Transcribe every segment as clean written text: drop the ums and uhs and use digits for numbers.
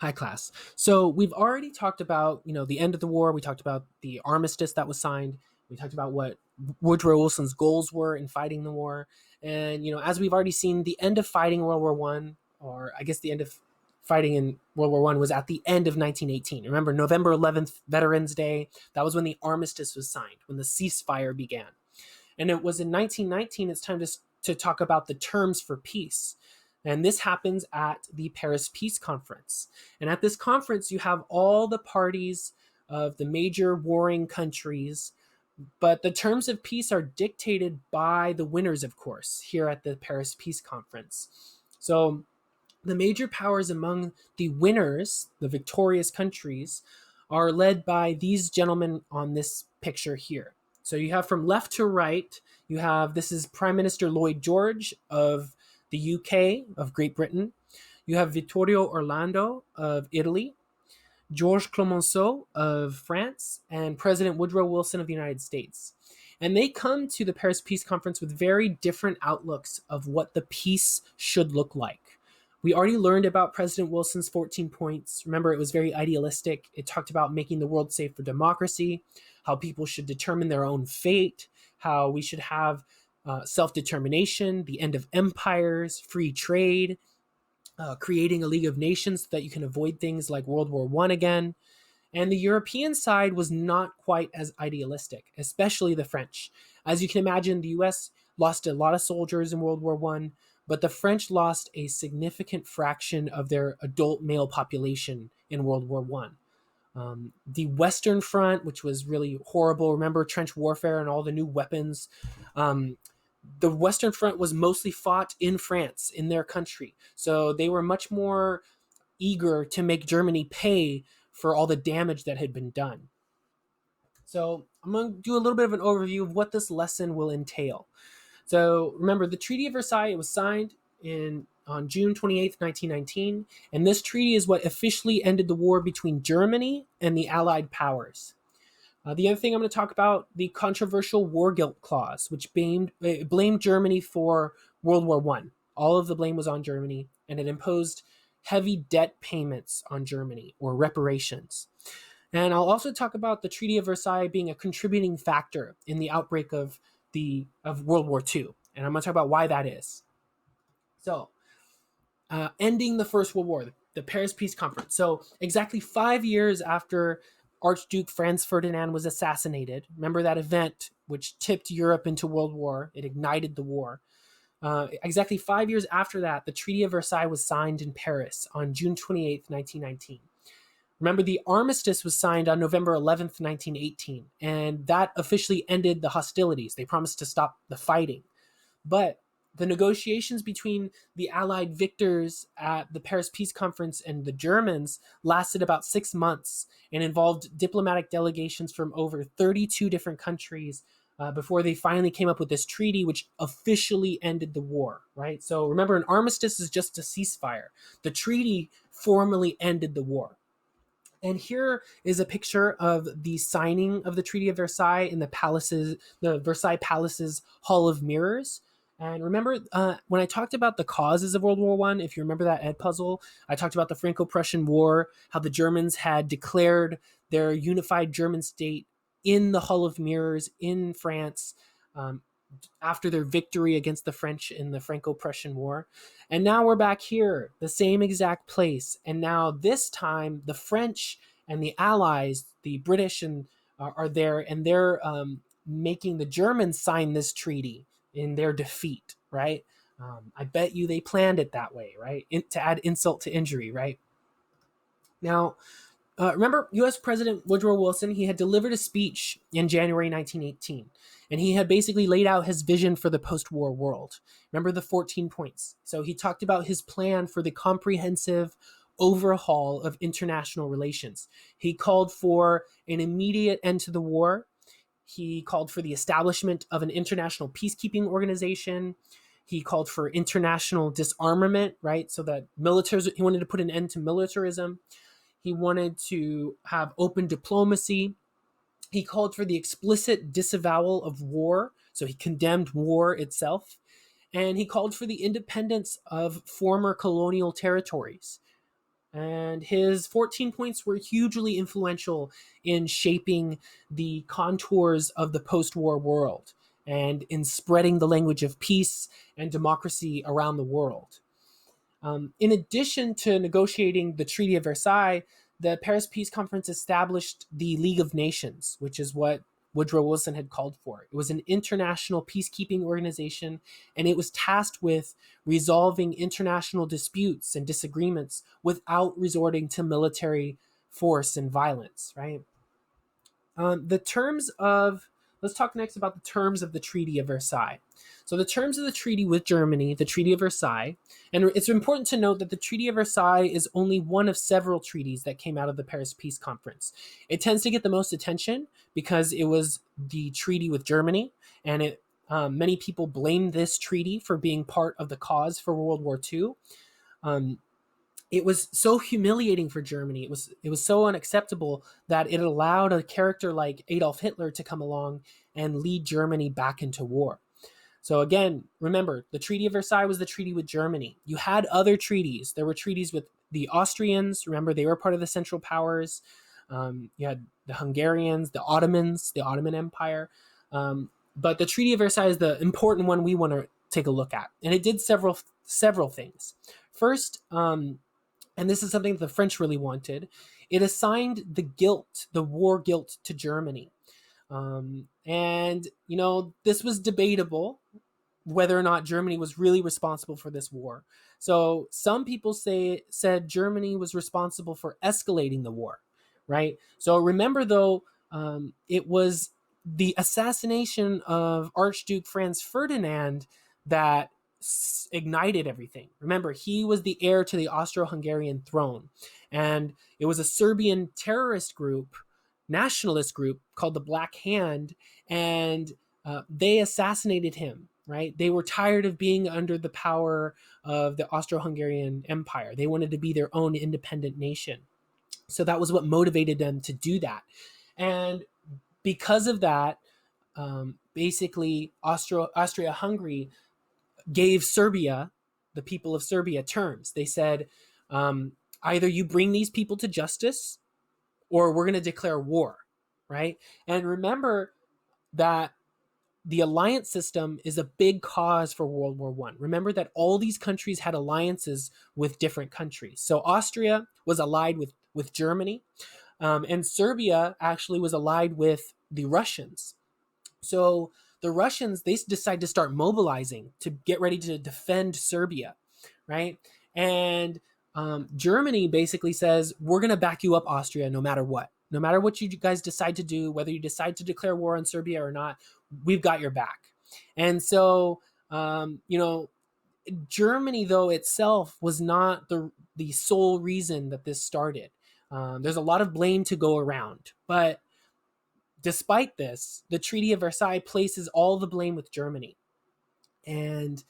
High class. So we've already talked about, the end of the war. We talked about the armistice that was signed. We talked about what Woodrow Wilson's goals were in fighting the war. And, as we've already seen, the end of fighting World War One, or I guess the end of fighting in World War One was at the end of 1918. Remember, November 11th, Veterans Day, that was when the armistice was signed, when the ceasefire began. And it was in 1919, it's time to talk about the terms for peace. And this happens at the Paris Peace Conference. And at this conference, you have all the parties of the major warring countries, but the terms of peace are dictated by the winners, of course, here at the Paris Peace Conference. So the major powers among the winners, the victorious countries, are led by these gentlemen on this picture here. So you have from left to right, this is Prime Minister Lloyd George of the UK, of Great Britain. You have Vittorio Orlando of Italy, Georges Clemenceau of France, and President Woodrow Wilson of the United States. And they come to the Paris Peace Conference with very different outlooks of what the peace should look like. We already learned about President Wilson's 14 points. Remember, it was very idealistic. It talked about making the world safe for democracy, how people should determine their own fate, how we should have self-determination, the end of empires, free trade, creating a League of Nations so that you can avoid things like World War One again. And the European side was not quite as idealistic, especially the French. As you can imagine, the US lost a lot of soldiers in World War One, but the French lost a significant fraction of their adult male population in World War One. The Western Front, which was really horrible, remember trench warfare and all the new weapons. The Western Front was mostly fought in France, in their country. So they were much more eager to make Germany pay for all the damage that had been done. So I'm going to do a little bit of an overview of what this lesson will entail. So remember, the Treaty of Versailles was signed on June 28th, 1919, and this treaty is what officially ended the war between Germany and the Allied powers. The other thing I'm going to talk about, the controversial war guilt clause, which blamed Germany for World War One. All of the blame was on Germany, and it imposed heavy debt payments on Germany, or reparations. And I'll also talk about the Treaty of Versailles being a contributing factor in the outbreak of World War II, and I'm going to talk about why that is. So, ending the First World War, the Paris Peace Conference. So, exactly 5 years after Archduke Franz Ferdinand was assassinated. Remember that event which tipped Europe into World War? It ignited the war. Exactly 5 years after that, the Treaty of Versailles was signed in Paris on June 28th, 1919. Remember, the armistice was signed on November 11th, 1918, and that officially ended the hostilities. They promised to stop the fighting. But the negotiations between the Allied victors at the Paris Peace Conference and the Germans lasted about 6 months and involved diplomatic delegations from over 32 different countries before they finally came up with this treaty, which officially ended the war, right? So remember, an armistice is just a ceasefire. The treaty formally ended the war. And here is a picture of the signing of the Treaty of Versailles in the Versailles Palace's Hall of Mirrors. And remember, when I talked about the causes of World War One, if you remember that Ed puzzle, I talked about the Franco-Prussian War, how the Germans had declared their unified German state in the Hall of Mirrors in France after their victory against the French in the Franco-Prussian War. And now we're back here, the same exact place. And now this time, the French and the Allies, the British, are there, and they're making the Germans sign this treaty in their defeat, right? I bet you they planned it that way, right? To add insult to injury, right? Now, remember, U.S. President Woodrow Wilson, he had delivered a speech in January 1918, and he had basically laid out his vision for the post-war world. Remember the 14 points. So he talked about his plan for the comprehensive overhaul of international relations. He called for an immediate end to the war. He called for the establishment of an international peacekeeping organization. He called for international disarmament, right? So that he wanted to put an end to militarism. He wanted to have open diplomacy. He called for the explicit disavowal of war. So he condemned war itself. And he called for the independence of former colonial territories. And his 14 points were hugely influential in shaping the contours of the post war world and in spreading the language of peace and democracy around the world. In addition to negotiating the Treaty of Versailles, the Paris Peace Conference established the League of Nations, which is what Woodrow Wilson had called for. It was an international peacekeeping organization, and it was tasked with resolving international disputes and disagreements without resorting to military force and violence, right? The terms of Let's talk next about the terms of the Treaty of Versailles. So the terms of the treaty with Germany, the Treaty of Versailles, and it's important to note that the Treaty of Versailles is only one of several treaties that came out of the Paris Peace Conference. It tends to get the most attention because it was the treaty with Germany, and many people blame this treaty for being part of the cause for World War II. It was so humiliating for Germany. It was so unacceptable that it allowed a character like Adolf Hitler to come along and lead Germany back into war. So again, remember, the Treaty of Versailles was the treaty with Germany. You had other treaties. There were treaties with the Austrians. Remember, they were part of the Central Powers. You had the Hungarians, the Ottomans, the Ottoman Empire. But the Treaty of Versailles is the important one we want to take a look at. And it did several things. First, and this is something that the French really wanted, it assigned the war guilt to Germany. And, this was debatable whether or not Germany was really responsible for this war. So some people said Germany was responsible for escalating the war, right? So remember, though, it was the assassination of Archduke Franz Ferdinand that ignited everything. Remember, he was the heir to the Austro-Hungarian throne, and it was a Serbian terrorist group, nationalist group called the Black Hand, and they assassinated him. Right? They were tired of being under the power of the Austro-Hungarian Empire. They wanted to be their own independent nation. So that was what motivated them to do that. And because of that, basically, Austria-Hungary gave Serbia, the people of Serbia, terms. They said, either you bring these people to justice or we're going to declare war, right? And remember that the alliance system is a big cause for World War I. Remember that all these countries had alliances with different countries. So Austria was allied with Germany, and Serbia actually was allied with the Russians. So the Russians, they decide to start mobilizing to get ready to defend Serbia, right? And Germany basically says, we're going to back you up, Austria, no matter what. No matter what you guys decide to do, whether you decide to declare war on Serbia or not, we've got your back. And so, Germany, though, itself was not the sole reason that this started. There's a lot of blame to go around. But despite this, the Treaty of Versailles places all the blame with Germany. And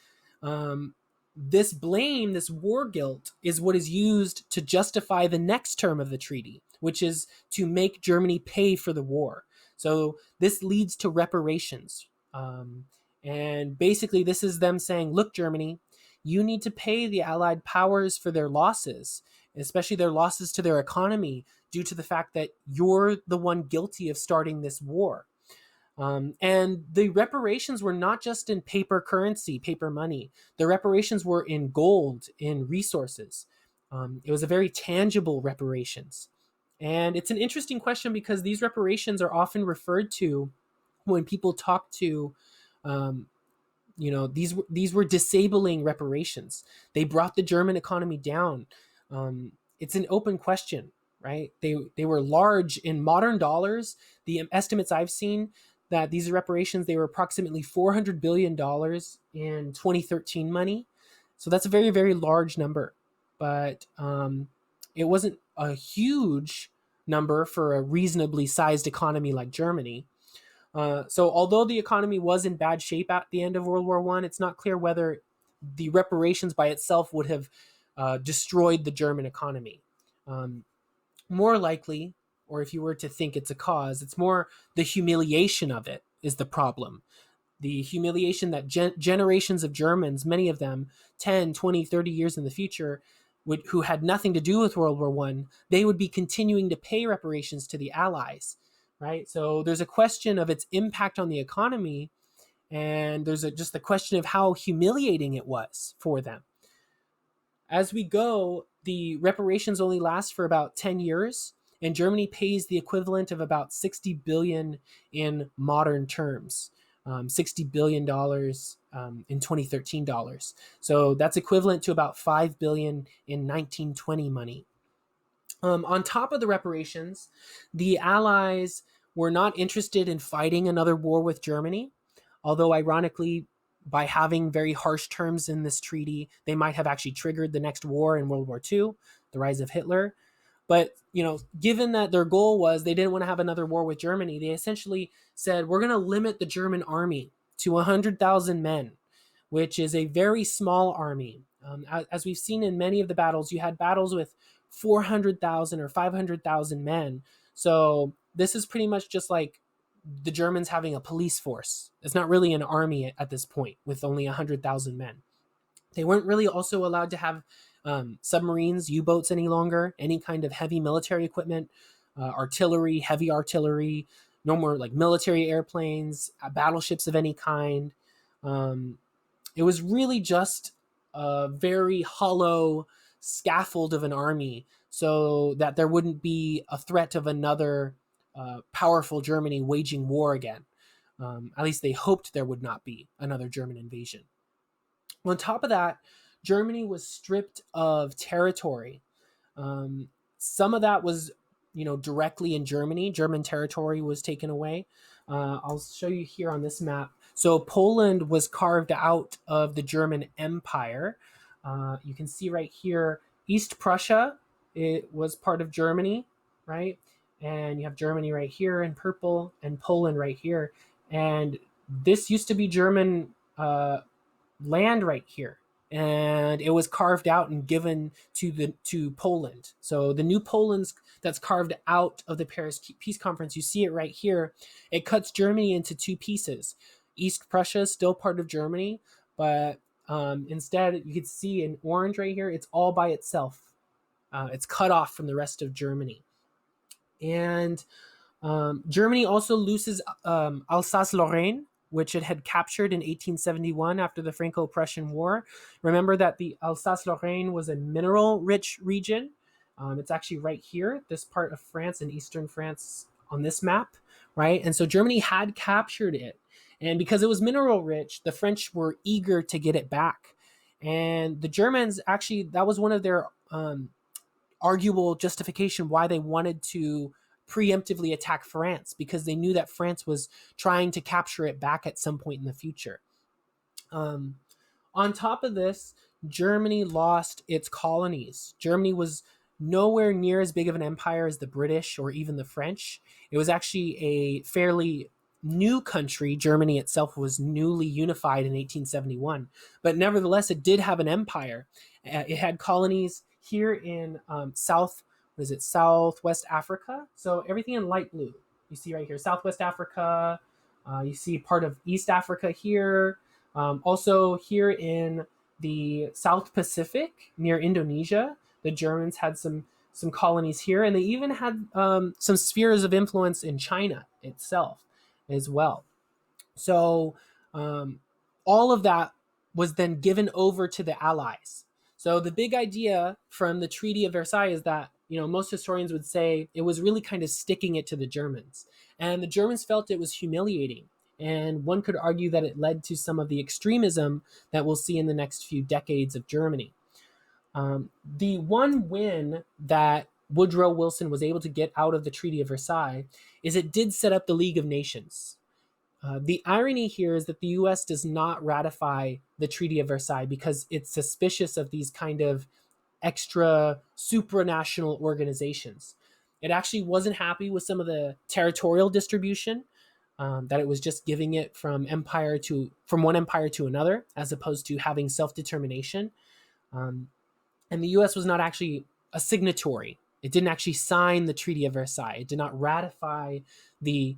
this blame, this war guilt, is what is used to justify the next term of the treaty, which is to make Germany pay for the war. So this leads to reparations. And basically, this is them saying, look, Germany, you need to pay the Allied powers for their losses, especially their losses to their economy, due to the fact that you're the one guilty of starting this war. And the reparations were not just in paper currency, paper money. The reparations were in gold, in resources. It was a very tangible reparations. And it's an interesting question because these reparations are often referred to when people talk to, these were disabling reparations. They brought the German economy down. It's an open question, right? They were large in modern dollars. The estimates I've seen that these reparations, they were approximately $400 billion in 2013 money. So that's a very, very large number. But it wasn't a huge number for a reasonably sized economy like Germany. So although the economy was in bad shape at the end of World War I, it's not clear whether the reparations by itself would have destroyed the German economy. More likely, or if you were to think it's a cause, it's more the humiliation of it is the problem. The humiliation that generations of Germans, many of them 10, 20, 30 years in the future, who had nothing to do with World War One, they would be continuing to pay reparations to the Allies, right? So there's a question of its impact on the economy, and there's just the question of how humiliating it was for them. As we go, the reparations only last for about 10 years, and Germany pays the equivalent of about 60 billion in modern terms. $60 billion in 2013 dollars. So that's equivalent to about 5 billion in 1920 money. On top of the reparations, the Allies were not interested in fighting another war with Germany, although ironically, by having very harsh terms in this treaty, they might have actually triggered the next war in World War II, the rise of Hitler. But, given that their goal was they didn't want to have another war with Germany, they essentially said, we're going to limit the German army to 100,000 men, which is a very small army. As we've seen in many of the battles, you had battles with 400,000 or 500,000 men. So this is pretty much just like the Germans having a police force. It's not really an army at this point with only 100,000 men. They weren't really also allowed to have submarines, U-boats any longer, any kind of heavy military equipment, artillery, heavy artillery, no more like military airplanes, battleships of any kind. It was really just a very hollow scaffold of an army so that there wouldn't be a threat of another powerful Germany waging war again. At least they hoped there would not be another German invasion. On top of that, Germany was stripped of territory. Some of that was, directly in Germany. German territory was taken away. I'll show you here on this map. So Poland was carved out of the German Empire. You can see right here, East Prussia, it was part of Germany, right? And you have Germany right here in purple and Poland right here. And this used to be German land right here, and it was carved out and given to Poland. So the new Poland that's carved out of the Paris Peace Conference, you see it right here. It cuts Germany into two pieces. East Prussia is still part of Germany, but instead you can see in orange right here, it's all by itself. It's cut off from the rest of Germany. And Germany also loses Alsace-Lorraine, which it had captured in 1871 after the Franco-Prussian War. Remember that the Alsace-Lorraine was a mineral-rich region. It's actually right here, this part of France, in eastern France on this map, right? And so Germany had captured it. And because it was mineral-rich, the French were eager to get it back. And the Germans, actually, that was one of their arguable justification why they wanted to preemptively attack France, because they knew that France was trying to capture it back at some point in the future. On top of this, Germany lost its colonies. Germany was nowhere near as big of an empire as the British or even the French. It was actually a fairly new country. Germany itself was newly unified in 1871, but nevertheless, it did have an empire. It had colonies here in Southwest Africa. So everything in light blue, you see right here, Southwest Africa. You see part of East Africa here. Also here in the South Pacific near Indonesia, the Germans had some colonies here, and they even had some spheres of influence in China itself as well. So all of that was then given over to the Allies. So the big idea from the Treaty of Versailles is that, most historians would say it was really kind of sticking it to the Germans. And the Germans felt it was humiliating. And one could argue that it led to some of the extremism that we'll see in the next few decades of Germany. The one win that Woodrow Wilson was able to get out of the Treaty of Versailles is it did set up the League of Nations. The irony here is that the US does not ratify the Treaty of Versailles because it's suspicious of these kind of extra supranational organizations. It actually wasn't happy with some of the territorial distribution, that it was just giving it from one empire to another, as opposed to having self-determination. And the US was not actually a signatory. It didn't actually sign the Treaty of Versailles. It did not ratify the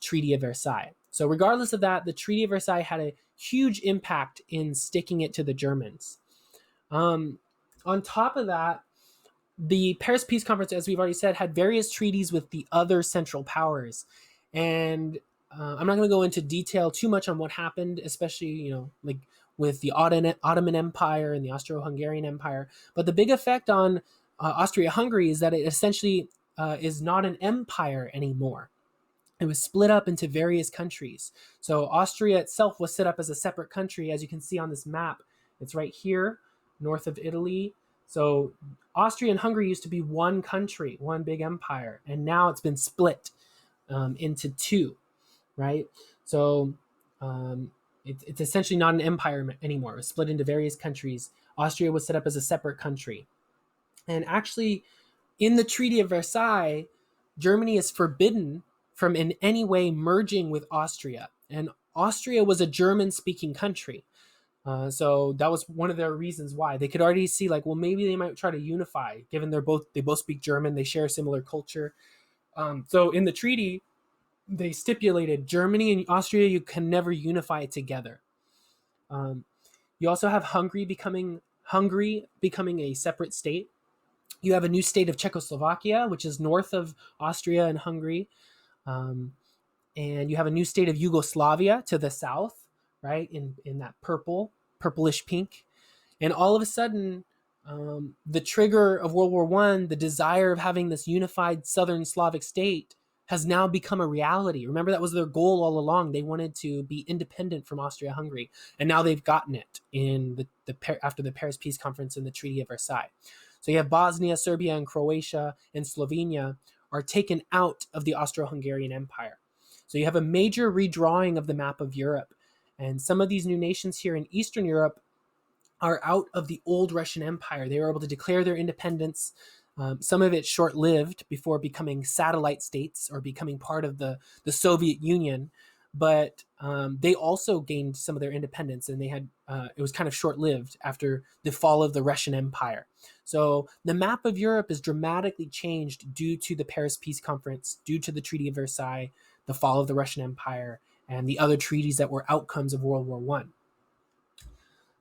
Treaty of Versailles. So regardless of that, the Treaty of Versailles had a huge impact in sticking it to the Germans. On On top of that, the Paris Peace Conference, as we've already said, had various treaties with the other Central Powers, and I'm not going to go into detail too much on what happened, especially like with the Ottoman Empire and the Austro-Hungarian Empire. But the big effect on Austria-Hungary is that it essentially is not an empire anymore. It was split up into various countries. So Austria itself was set up as a separate country, as you can see on this map. It's right here, north of Italy. So Austria and Hungary used to be one country, one big empire, and now it's been split into two, right? So it's essentially not an empire anymore. It was split into various countries. Austria was set up as a separate country. And actually, in the Treaty of Versailles, Germany is forbidden from in any way merging with Austria. And Austria was a German speaking country. So that was one of their reasons why. They could already see, like, well, maybe they might try to unify, given they both speak German, they share a similar culture. So in the treaty, they stipulated Germany and Austria, you can never unify together. You also have Hungary becoming a separate state. You have a new state of Czechoslovakia, which is north of Austria and Hungary. And you have a new state of Yugoslavia to the south, right, in that purplish pink. And all of a sudden, the trigger of World War I, the desire of having this unified Southern Slavic state, has now become a reality. Remember, that was their goal all along. They wanted to be independent from Austria-Hungary, and now they've gotten it in after the Paris Peace Conference and the Treaty of Versailles. So you have Bosnia, Serbia, and Croatia, and Slovenia are taken out of the Austro-Hungarian Empire. So you have a major redrawing of the map of Europe, and some of these new nations here in Eastern Europe are out of the old Russian Empire. They were able to declare their independence. Some of it short-lived before becoming satellite states or becoming part of the Soviet Union, but they also gained some of their independence, and they had it was kind of short-lived after the fall of the Russian Empire. So the map of Europe is dramatically changed due to the Paris Peace Conference, due to the Treaty of Versailles, the fall of the Russian Empire, and the other treaties that were outcomes of World War I.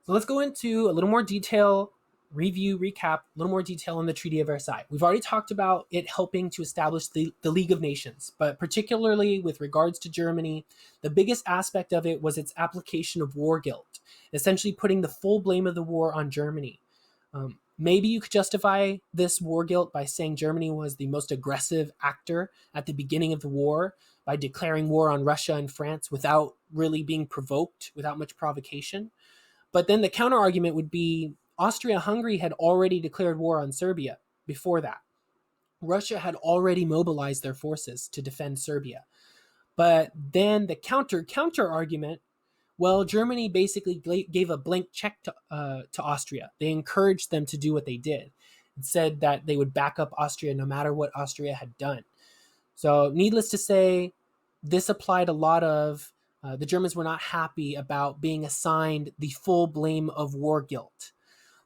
So let's go into a little more detail, recap, a little more detail on the Treaty of Versailles. We've already talked about it helping to establish the League of Nations, but particularly with regards to Germany, the biggest aspect of it was its application of war guilt, essentially putting the full blame of the war on Germany. Maybe you could justify this war guilt by saying Germany was the most aggressive actor at the beginning of the war by declaring war on Russia and France without really being provoked, without much provocation. But then the counter argument would be Austria-Hungary had already declared war on Serbia before that. Russia had already mobilized their forces to defend Serbia. But then the counter argument, well, Germany basically gave a blank check to Austria. They encouraged them to do what they did and said that they would back up Austria no matter what Austria had done. So needless to say, this applied a lot of the Germans were not happy about being assigned the full blame of war guilt.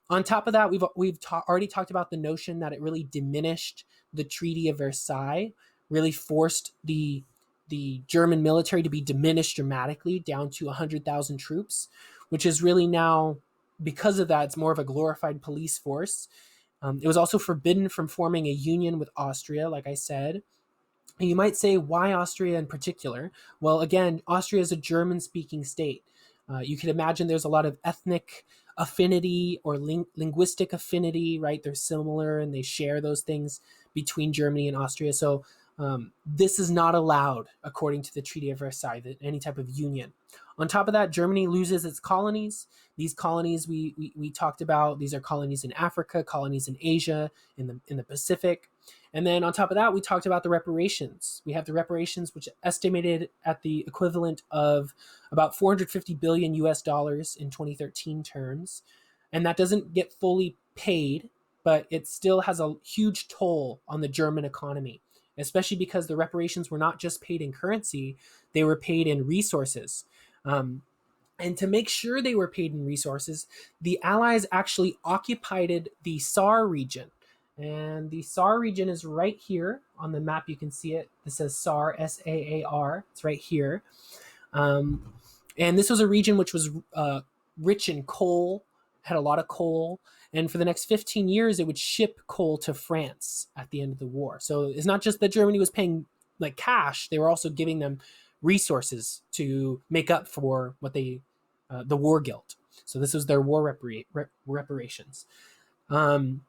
On top of that, we've already talked about the notion that it really diminished the Treaty of Versailles, really forced the German military to be diminished dramatically down to 100,000 troops, which is really now, because of that, it's more of a glorified police force. It was also forbidden from forming a union with Austria, like I said. And you might say, why Austria in particular? Well, again, Austria is a German-speaking state. You can imagine there's a lot of ethnic affinity or linguistic affinity, right? They're similar and they share those things between Germany and Austria. So this is not allowed, according to the Treaty of Versailles, any type of union. On top of that, Germany loses its colonies. These colonies we talked about, these are colonies in Africa, colonies in Asia, in the Pacific. And then on top of that, we talked about the reparations. We have the reparations, which estimated at the equivalent of about 450 billion US dollars in 2013 terms. And that doesn't get fully paid, but it still has a huge toll on the German economy, especially because the reparations were not just paid in currency, they were paid in resources. And to make sure they were paid in resources, the Allies actually occupied the Saar region. And the Saar region is right here on the map. You can see it. This says Saar, S-A-A-R. It's right here. And this was a region which was rich in coal, had a lot of coal, And for the next 15 years, it would ship coal to France at the end of the war. So it's not just that Germany was paying like cash; they were also giving them resources to make up for what the war guilt. So this was their war reparations. Um,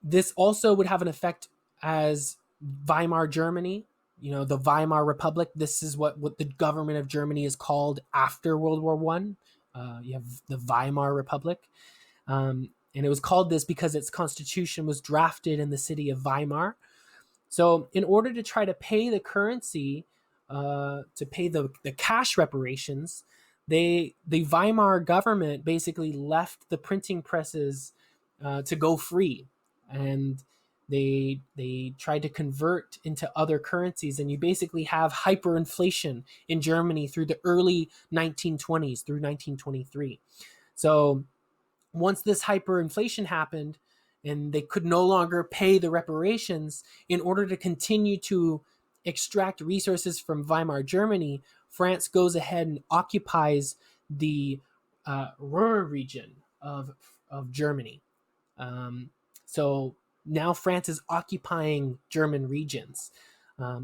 this also would have an effect as Weimar Germany, the Weimar Republic. This is what the government of Germany is called after World War One. You have the Weimar Republic, and it was called this because its constitution was drafted in the city of Weimar. So, in order to try to pay the currency, to pay the cash reparations, the Weimar government basically left the printing presses to go free, and they tried to convert into other currencies, and you basically have hyperinflation in Germany through the early 1920s through 1923. So once this hyperinflation happened and they could no longer pay the reparations, in order to continue to extract resources from Weimar Germany, France goes ahead and occupies the Ruhr region of Germany. So now France is occupying German regions.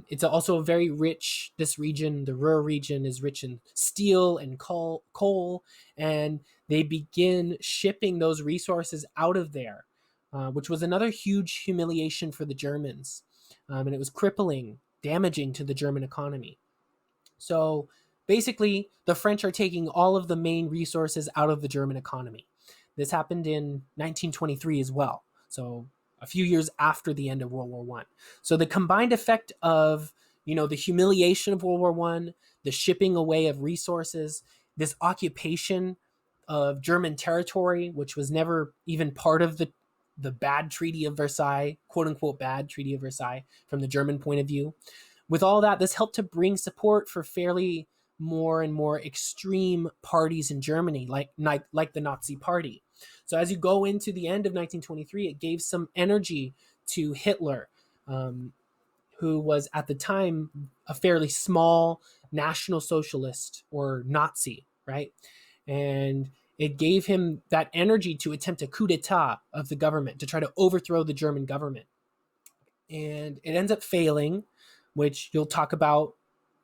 It's also a very rich, this region, the Ruhr region, is rich in steel and coal, and they begin shipping those resources out of there, which was another huge humiliation for the Germans. And it was crippling, damaging to the German economy. So basically, the French are taking all of the main resources out of the German economy. This happened in 1923 as well. So a few years after the end of World War One. So the combined effect of the humiliation of World War One, the shipping away of resources, this occupation of German territory, which was never even part of the bad Treaty of Versailles, quote unquote bad Treaty of Versailles from the German point of view. With all that, this helped to bring support for fairly more and more extreme parties in Germany, like the Nazi Party. So as you go into the end of 1923, it gave some energy to Hitler, who was at the time a fairly small National Socialist or Nazi, right? And it gave him that energy to attempt a coup d'etat of the government, to try to overthrow the German government. And it ends up failing, which you'll talk about.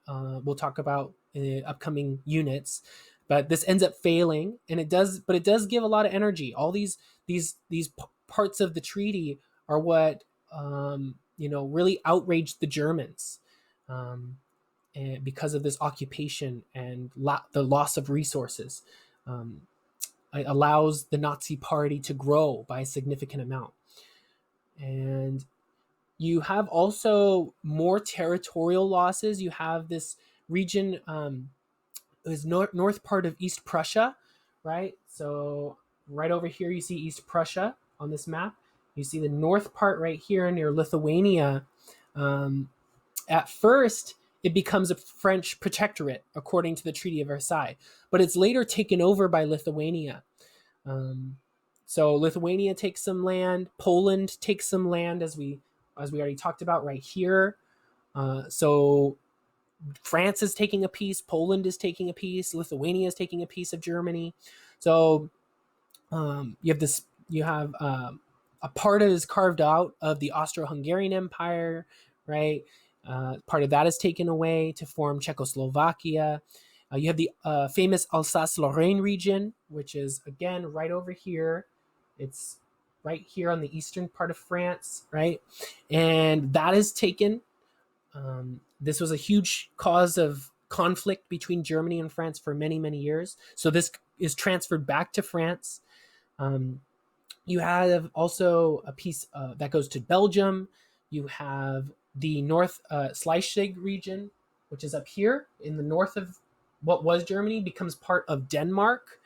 We'll talk about in the upcoming units. But this ends up failing, and it does give a lot of energy. All these parts of the treaty are what really outraged the Germans, and because of this occupation and the loss of resources. It allows the Nazi Party to grow by a significant amount. And you have also more territorial losses. You have this region, is north part of East Prussia, right? So right over here, you see East Prussia on this map. You see the north part right here near Lithuania. At first, it becomes a French protectorate according to the Treaty of Versailles, but it's later taken over by Lithuania. So Lithuania takes some land. Poland takes some land, as we already talked about right here. So France is taking a piece, Poland is taking a piece, Lithuania is taking a piece of Germany. So you have a part that is carved out of the Austro-Hungarian Empire, right? Part of that is taken away to form Czechoslovakia. You have the famous Alsace-Lorraine region, which is, again, right over here. It's right here on the eastern part of France, right? And that is taken. This was a huge cause of conflict between Germany and France for many, many years. So this is transferred back to France. You have also a piece that goes to Belgium. You have the North Schleswig region, which is up here in the north of what was Germany, becomes part of Denmark.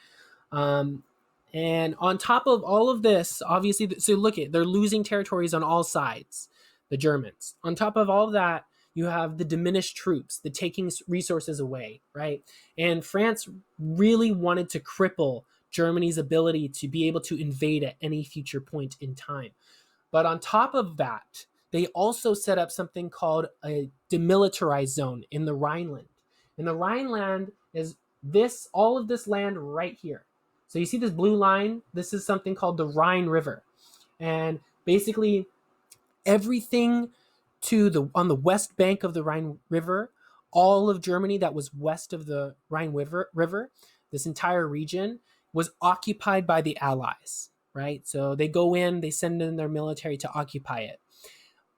And on top of all of this, obviously, so look at, they're losing territories on all sides, the Germans. On top of all of that, you have the diminished troops, the taking resources away, right? And France really wanted to cripple Germany's ability to be able to invade at any future point in time. But on top of that, they also set up something called a demilitarized zone in the Rhineland. And the Rhineland is all of this land right here. So you see this blue line? This is something called the Rhine River. And basically everything to the on the west bank of the Rhine River, all of Germany that was west of the Rhine River, this entire region was occupied by the Allies, right? So they go in, they send in their military to occupy it.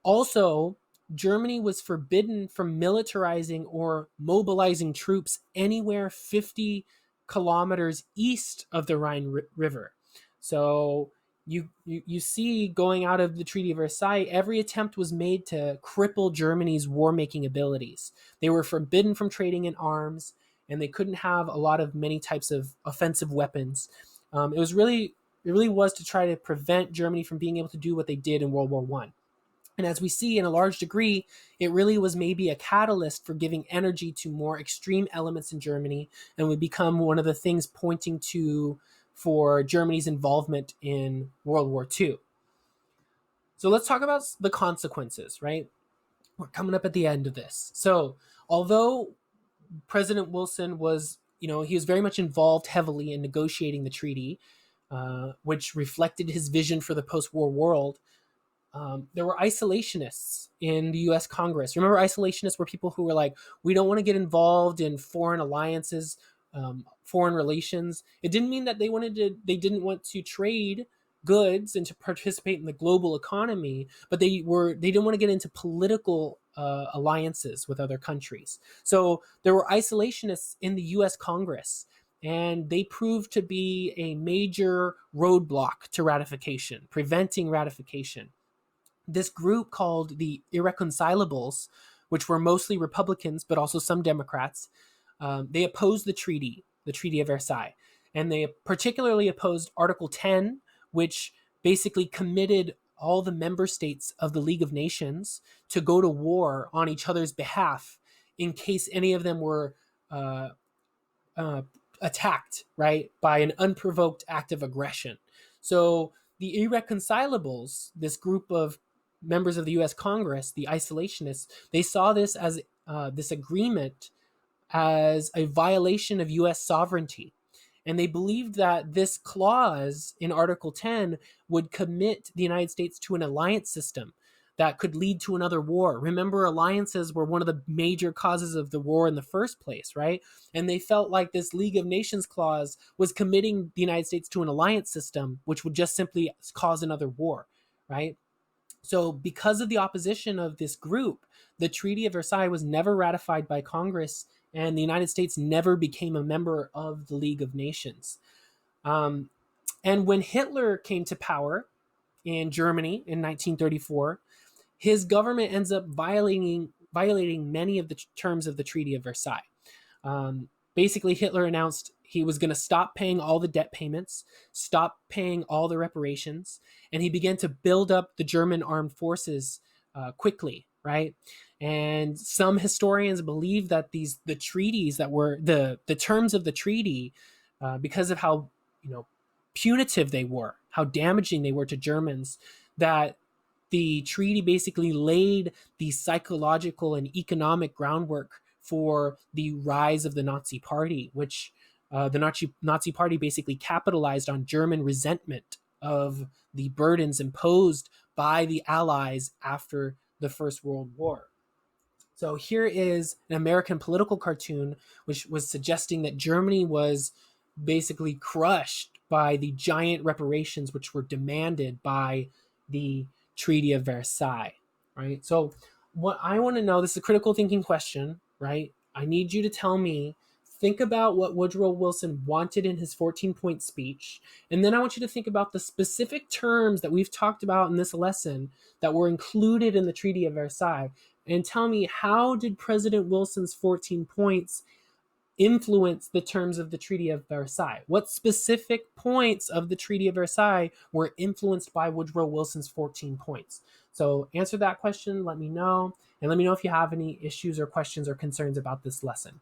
Also, Germany was forbidden from militarizing or mobilizing troops anywhere 50 kilometers east of the Rhine River. So you see, going out of the Treaty of Versailles, every attempt was made to cripple Germany's war making abilities. They were forbidden from trading in arms, and they couldn't have a lot of many types of offensive weapons. It really was to try to prevent Germany from being able to do what they did in World War One. And as we see, in a large degree, it really was maybe a catalyst for giving energy to more extreme elements in Germany, and would become one of the things pointing to for Germany's involvement in World War II. So let's talk about the consequences, right? We're coming up at the end of this. So although President Wilson was, he was very much involved heavily in negotiating the treaty, which reflected his vision for the post-war world, there were isolationists in the U.S. Congress. Remember, isolationists were people who were like, we don't want to get involved in foreign alliances, foreign relations. It didn't mean that they didn't want to trade goods and to participate in the global economy, but they didn't want to get into political alliances with other countries. So there were isolationists in the U.S. Congress, and they proved to be a major roadblock to ratification, preventing ratification. This group called the Irreconcilables, which were mostly Republicans, but also some Democrats, they opposed the Treaty of Versailles. And they particularly opposed Article 10, which basically committed all the member states of the League of Nations to go to war on each other's behalf in case any of them were attacked, right, by an unprovoked act of aggression. So the Irreconcilables, this group of members of the U.S. Congress, the isolationists, they saw this as this agreement as a violation of U.S. sovereignty. And they believed that this clause in Article 10 would commit the United States to an alliance system that could lead to another war. Remember, alliances were one of the major causes of the war in the first place, right? And they felt like this League of Nations clause was committing the United States to an alliance system, which would just simply cause another war, right? So because of the opposition of this group, the Treaty of Versailles was never ratified by Congress, and the United States never became a member of the League of Nations. And when Hitler came to power in Germany in 1934, his government ends up violating many of the terms of the Treaty of Versailles. Basically, Hitler announced he was going to stop paying all the debt payments, stop paying all the reparations, and he began to build up the German armed forces quickly, right? And some historians believe that the treaties that were the terms of the treaty, because of how punitive they were, how damaging they were to Germans, that the treaty basically laid the psychological and economic groundwork for the rise of the Nazi Party, which the Nazi Party basically capitalized on German resentment of the burdens imposed by the Allies after the First World War. So here is an American political cartoon which was suggesting that Germany was basically crushed by the giant reparations which were demanded by the Treaty of Versailles, right? So what I want to know, this is a critical thinking question, right? I need you to tell me, think about what Woodrow Wilson wanted in his 14-point speech, and then I want you to think about the specific terms that we've talked about in this lesson that were included in the Treaty of Versailles, and tell me, how did President Wilson's 14 points influence the terms of the Treaty of Versailles? What specific points of the Treaty of Versailles were influenced by Woodrow Wilson's 14 points? So answer that question, let me know, and let me know if you have any issues or questions or concerns about this lesson.